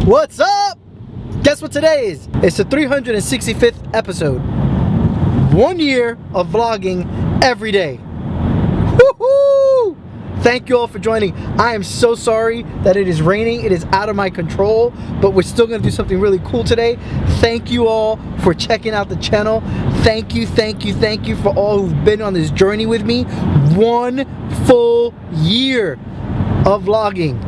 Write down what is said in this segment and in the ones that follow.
What's up? Guess what today is? It's the 365th episode. 1 year of vlogging every day. Woohoo! Thank you all for joining. I am so sorry that it is raining. It is out of my control, but we're still gonna do something really cool today. Thank you all for checking out the channel. Thank you for all who've been on this journey with me. 1 full year of vlogging.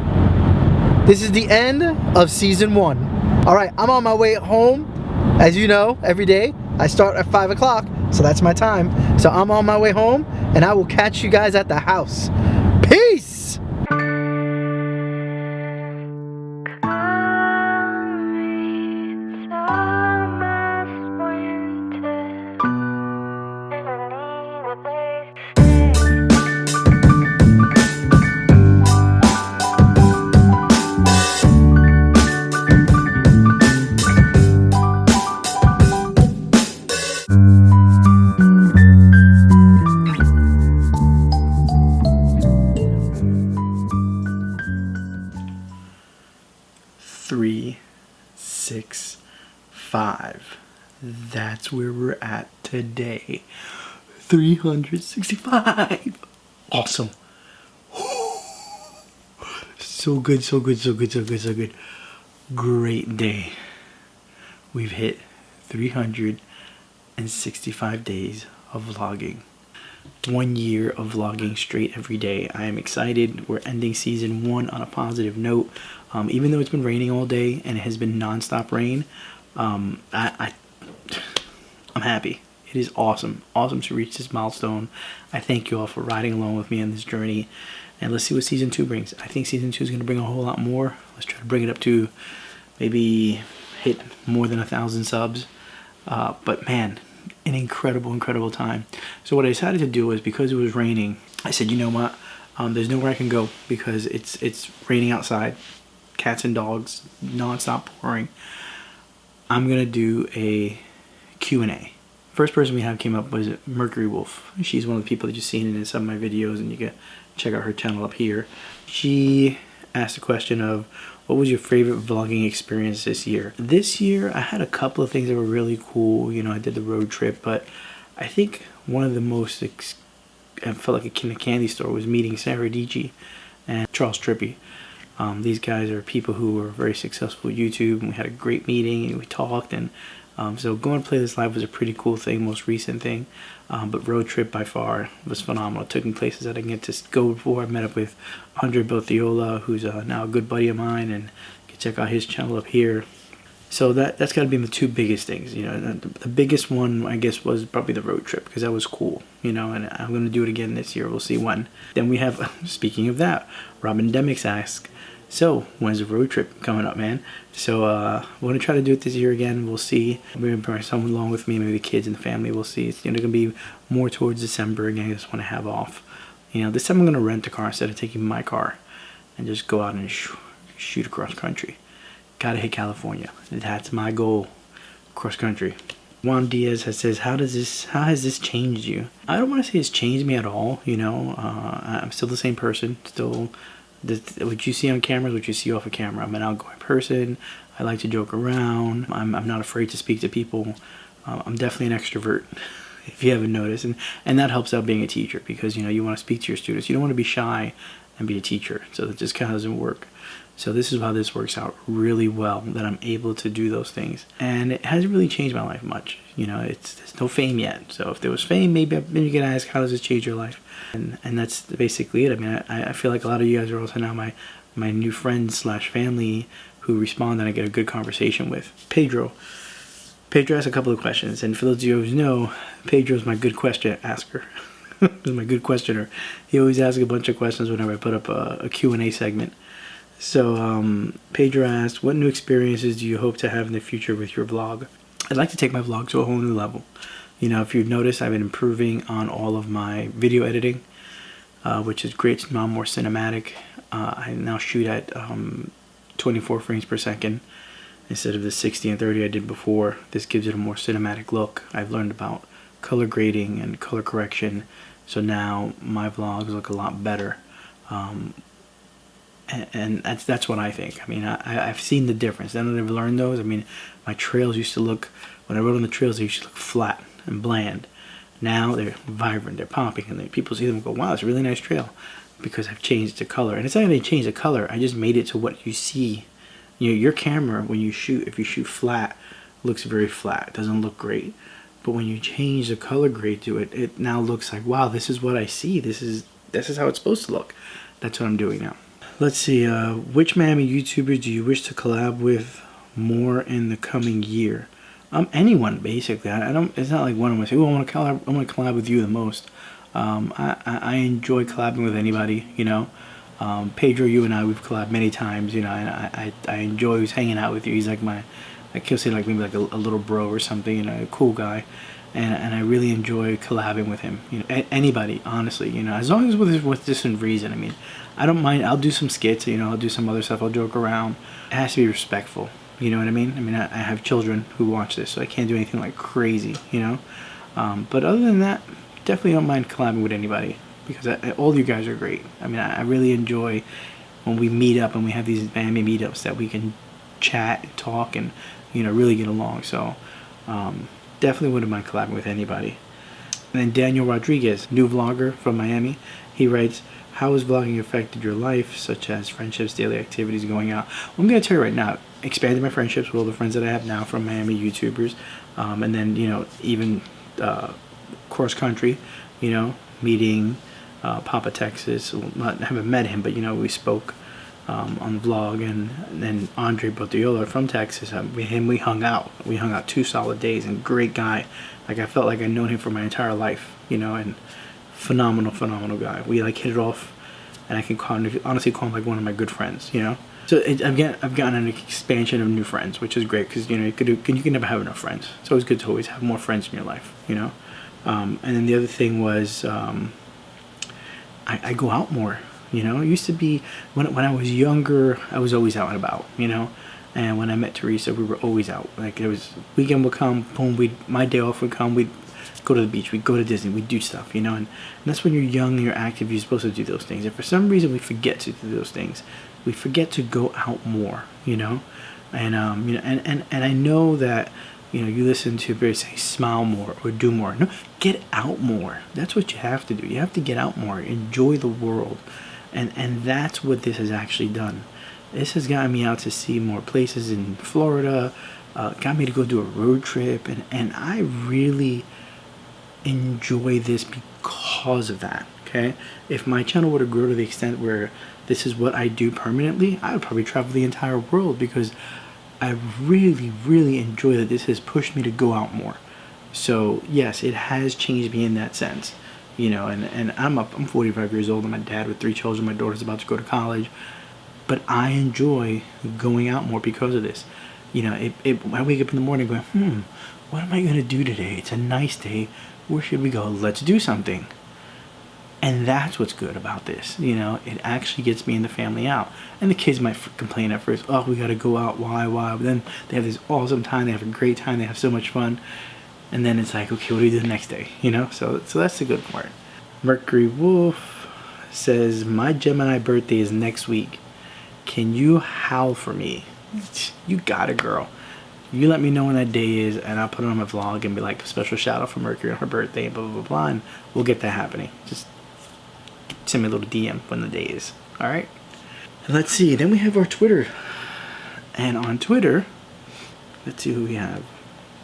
This is the end of season 1. All right, I'm on my way home. As you know, every day I start at 5 o'clock, so that's my time. So I'm on my way home, and I will catch you guys at the house. Peace! Three, 6, 5. That's where we're at today. 365. Awesome. So good. Great day. We've hit 365 days of vlogging. 1 year of vlogging straight every day. I am excited. We're ending season 1 on a positive note. Even though it's been raining all day and it has been non-stop rain, I'm happy. It is awesome to reach this milestone. I thank you all for riding along with me on this journey, and let's see what season 2 brings. I think season 2 is going to bring a whole lot more. Let's try to bring it up to maybe hit more than 1,000 subs. But man, an incredible time. So what I decided to do was, because it was raining, I said, you know what, there's nowhere I can go because it's raining outside, cats and dogs non-stop pouring. I'm gonna do a Q&A. First person we have came up was Mercury Wolf. She's one of the people that you've seen in some of my videos, and you can check out her channel up here. She asked a question of, what was your favorite vlogging experience this year? This year, I had a couple of things that were really cool. You know, I did the road trip, but I think one of the most, I felt like in a candy store, was meeting Sarah Dici and Charles Trippy. These guys are people who are very successful at YouTube, and we had a great meeting, and we talked, and so going to Play This Live was a pretty cool thing, most recent thing. But road trip by far was phenomenal. It took me places I didn't get to go before. I met up with Andre Bothiola, who's now a good buddy of mine, and you can check out his channel up here. So that's got to be the 2 biggest things. You know, the biggest one, I guess, was probably the road trip, because that was cool. You know, and I'm going to do it again this year. We'll see when. Then we have, speaking of that, Robin Demix asked, so when's the road trip coming up, man? So we're going to try to do it this year again. We'll see. We're going to bring someone along with me, maybe the kids and the family. We'll see. It's going to be more towards December again. I just want to have off. You know, this time I'm going to rent a car instead of taking my car and just go out and shoot across country. Gotta hit California. That's my goal. Cross country. Juan Diaz says, how has this changed you? I don't want to say it's changed me at all. You know, I'm still the same person. Still, what you see on camera is what you see off of camera. I'm an outgoing person. I like to joke around. I'm not afraid to speak to people. I'm definitely an extrovert, if you haven't noticed, and that helps out being a teacher, because you know, you want to speak to your students. You don't want to be shy and be a teacher. So that just kind of doesn't work. So this is how this works out really well, that I'm able to do those things. And it hasn't really changed my life much. You know, there's no fame yet. So if there was fame, maybe you can ask, how does this change your life? And that's basically it. I mean, I feel like a lot of you guys are also now my new friends / family who respond, and I get a good conversation with. Pedro asked a couple of questions. And for those of you who know, Pedro's my good question asker. He's my good questioner. He always asks a bunch of questions whenever I put up a Q&A segment. So Pedro asked, what new experiences do you hope to have in the future with your vlog? I'd like to take my vlog to a whole new level. You know, if you've noticed, I've been improving on all of my video editing, which is great. It's now more cinematic. I now shoot at 24 frames per second instead of the 60 and 30 I did before. This gives it a more cinematic look. I've learned about color grading and color correction, so now my vlogs look a lot better. And that's what I think. I mean, I've seen the difference. Then I've learned those. I mean, my trails used to look, when I rode on the trails, they used to look flat and bland. Now they're vibrant, they're popping, and people see them and go, wow, it's a really nice trail, because I've changed the color. And it's not even changed the color, I just made it to what you see. You know, your camera, when you shoot, if you shoot flat, looks very flat. It doesn't look great. But when you change the color grade to it, it now looks like, wow, this is what I see. This is how it's supposed to look. That's what I'm doing now. Let's see, which Miami YouTubers do you wish to collab with more in the coming year? Anyone, basically. I don't. It's not like one of them say, "Oh, I want to collab with you the most." I enjoy collabing with anybody. You know, Pedro, you and I, we've collabed many times. You know, and I enjoy hanging out with you. He's like my, I can say like maybe like a little bro or something. You know, a cool guy, and I really enjoy collabing with him. You know, anybody, honestly. You know, as long as with this in reason. I mean, I don't mind. I'll do some skits. You know, I'll do some other stuff. I'll joke around. It has to be respectful. You know what I mean? I mean, I have children who watch this, so I can't do anything like crazy, you know? But other than that, definitely don't mind collabing with anybody, because all you guys are great. I mean, I really enjoy when we meet up and we have these Miami meetups that we can chat and talk and, you know, really get along. So definitely wouldn't mind collabing with anybody. And then Daniel Rodriguez, new vlogger from Miami, he writes, how has vlogging affected your life, such as friendships, daily activities, going out? Well, I'm going to tell you right now, expanded my friendships with all the friends that I have now from Miami YouTubers. And then, you know, even cross country, you know, meeting Papa Texas. I haven't met him, but, you know, we spoke on the vlog. And then Andre Botiola from Texas, with him we hung out. We hung out 2 solid days, and great guy. Like, I felt like I'd known him for my entire life, you know, and phenomenal guy. We like hit it off, and I can honestly call him like one of my good friends, you know. So I've gotten an expansion of new friends, which is great, because, you know, you can never have enough friends. It's always good to always have more friends in your life, you know. And then the other thing was I go out more, you know. It used to be when I was younger, I was always out and about, you know. And when I met Teresa, we were always out. Like, it was, weekend would come, boom, my day off would come, we'd go to the beach, we'd go to Disney, we'd do stuff, you know. And that's when you're young and you're active, you're supposed to do those things. And for some reason we forget to do those things. We forget to go out more, you know. And you know, and I know that, you know, you listen to people say smile more or do more. No, get out more. That's what you have to do. You have to get out more, enjoy the world. And that's what this has actually done. This has gotten me out to see more places in Florida, got me to go do a road trip, and I really enjoy this because of that. Okay, if my channel were to grow to the extent where this is what I do permanently, I would probably travel the entire world, because I really enjoy that this has pushed me to go out more. So yes, it has changed me in that sense, you know. And I'm 45 years old. I'm a dad with 3 children. My daughter's about to go to college, but I enjoy going out more because of this. You know, I wake up in the morning going, what am I gonna do today? It's a nice day. Where should we go? Let's do something. And that's what's good about this, you know. It actually gets me and the family out. And the kids might complain at first, oh, we gotta go out, why? But then they have this awesome time, they have a great time, they have so much fun. And then it's like, okay, what do we do the next day, you know? So that's the good part. Mercury Wolf says, my Gemini birthday is next week. Can you howl for me? You got it, girl. You let me know when that day is, and I'll put it on my vlog and be like, a special shout out for Mercury on her birthday, blah, blah, blah, blah, and we'll get that happening. Just send me a little DM when the day is. All right. And let's see. Then we have our Twitter. And on Twitter, let's see who we have.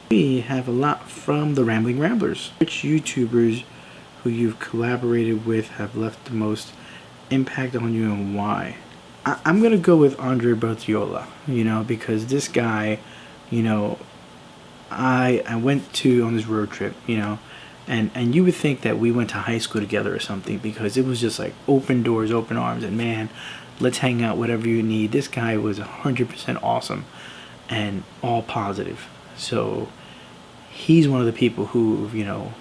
We have a lot from the Rambling Ramblers. Which YouTubers who you've collaborated with have left the most impact on you, and why? I'm going to go with Andre Botiola, you know, because this guy, you know, I went on this road trip, you know, and you would think that we went to high school together or something, because it was just like open doors, open arms, and man, let's hang out, whatever you need. This guy was 100% awesome and all positive. So he's one of the people who, you know,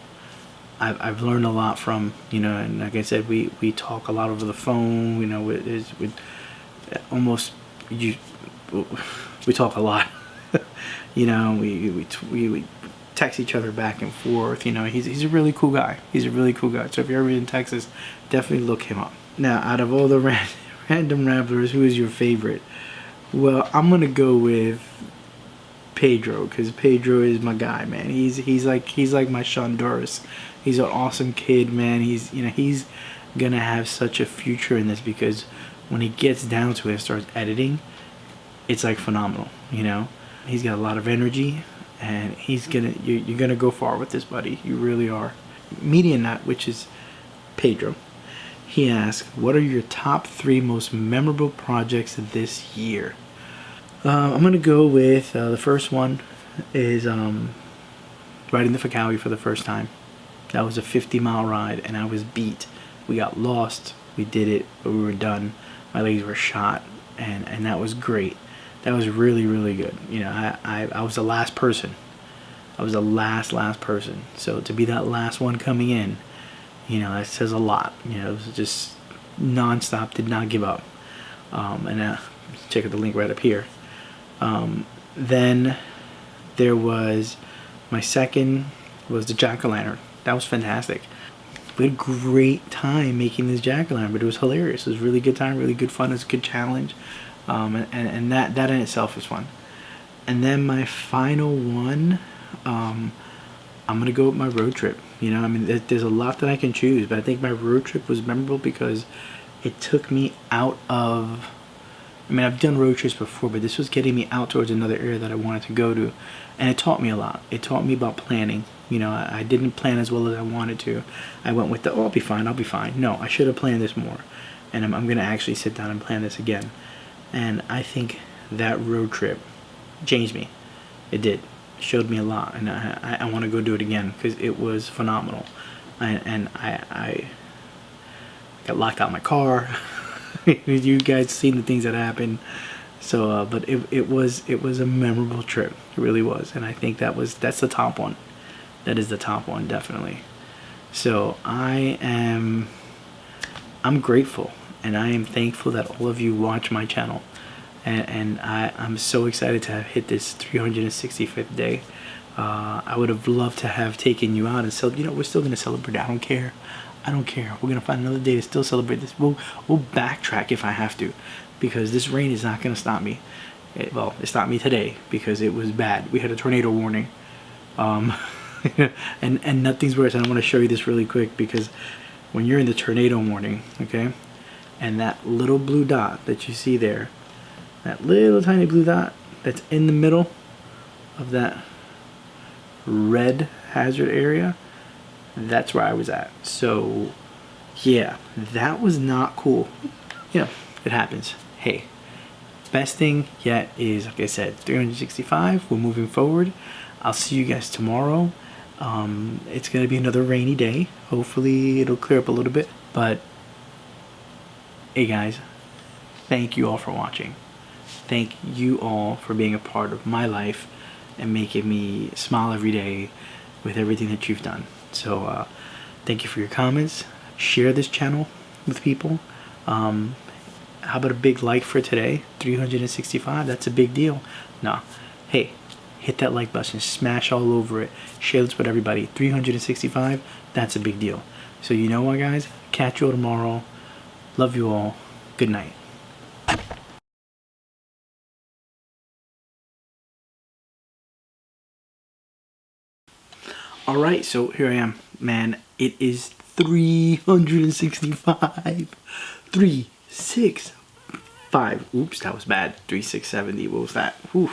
I've learned a lot from, you know. And like I said, we talk a lot over the phone, you know. We talk a lot. You know, we text each other back and forth. You know, he's a really cool guy. He's a really cool guy. So if you're ever in Texas, definitely look him up. Now, out of all the Random Ramblers, who is your favorite? Well, I'm gonna go with Pedro, because Pedro is my guy, man. He's like my Shonduras. He's an awesome kid, man. He's gonna have such a future in this, because when he gets down to it and starts editing, it's like phenomenal. He's got a lot of energy, and you're gonna go far with this, buddy. You really are. Media Nut, which is Pedro. He asks, what are your top 3 most memorable projects this year? I'm going to go with the first one is riding the Fakawi for the first time. That was a 50-mile ride, and I was beat. We got lost. We did it, but we were done. My legs were shot, and that was great. That was really, really good. I was the last person. I was the last person. So to be that last one coming in, that says a lot. It was just non-stop, did not give up. And check out the link right up here. Then there was my second was the jack-o'-lantern. That was fantastic. We had a great time making this jack-o'-lantern, but it was hilarious. It was a really good time, really good fun. It was a good challenge. And that in itself was fun. And then my final one, I'm gonna go with my road trip. There's a lot that I can choose, but I think my road trip was memorable because it took me out of. I've done road trips before, but this was getting me out towards another area that I wanted to go to, and it taught me a lot. It taught me about planning. I didn't plan as well as I wanted to. I went with I'll be fine. No, I should have planned this more, and I'm gonna actually sit down and plan this again. And I think that road trip changed me. It did. It showed me a lot, and I want to go do it again because it was phenomenal. And I got locked out of my car. You guys seen the things that happened. So, but it was a memorable trip. It really was, and I think that's the top one. That is the top one, definitely. So I'm grateful, and I am thankful that all of you watch my channel, and I'm so excited to have hit this 365th day. I would have loved to have taken you out and we're still gonna celebrate. I don't care. We're gonna find another day to still celebrate this. We'll backtrack if I have to, because this rain is not gonna stop me. It stopped me today because it was bad. We had a tornado warning, and nothing's worse. And I want to show you this really quick, because when you're in the tornado warning, okay, and that little blue dot that you see there, that little tiny blue dot that's in the middle of that red hazard area, that's where I was at. So yeah, that was not cool. It happens. Hey, best thing yet is, like I said, 365. We're moving forward. I'll see you guys tomorrow. It's gonna be another rainy day. Hopefully it'll clear up a little bit, but hey guys, thank you all for watching. Thank you all for being a part of my life and making me smile every day with everything that you've done. So thank you for your comments. Share this channel with people. How about a big like for today? 365, that's a big deal. Nah, hey, hit that like button, smash all over it, share this with everybody. 365, that's a big deal. So you know what, guys? Catch you all tomorrow. Love you all. Good night. All right, so here I am, man. It is 365. 365. Oops, that was bad. 3670. What was that? Whew.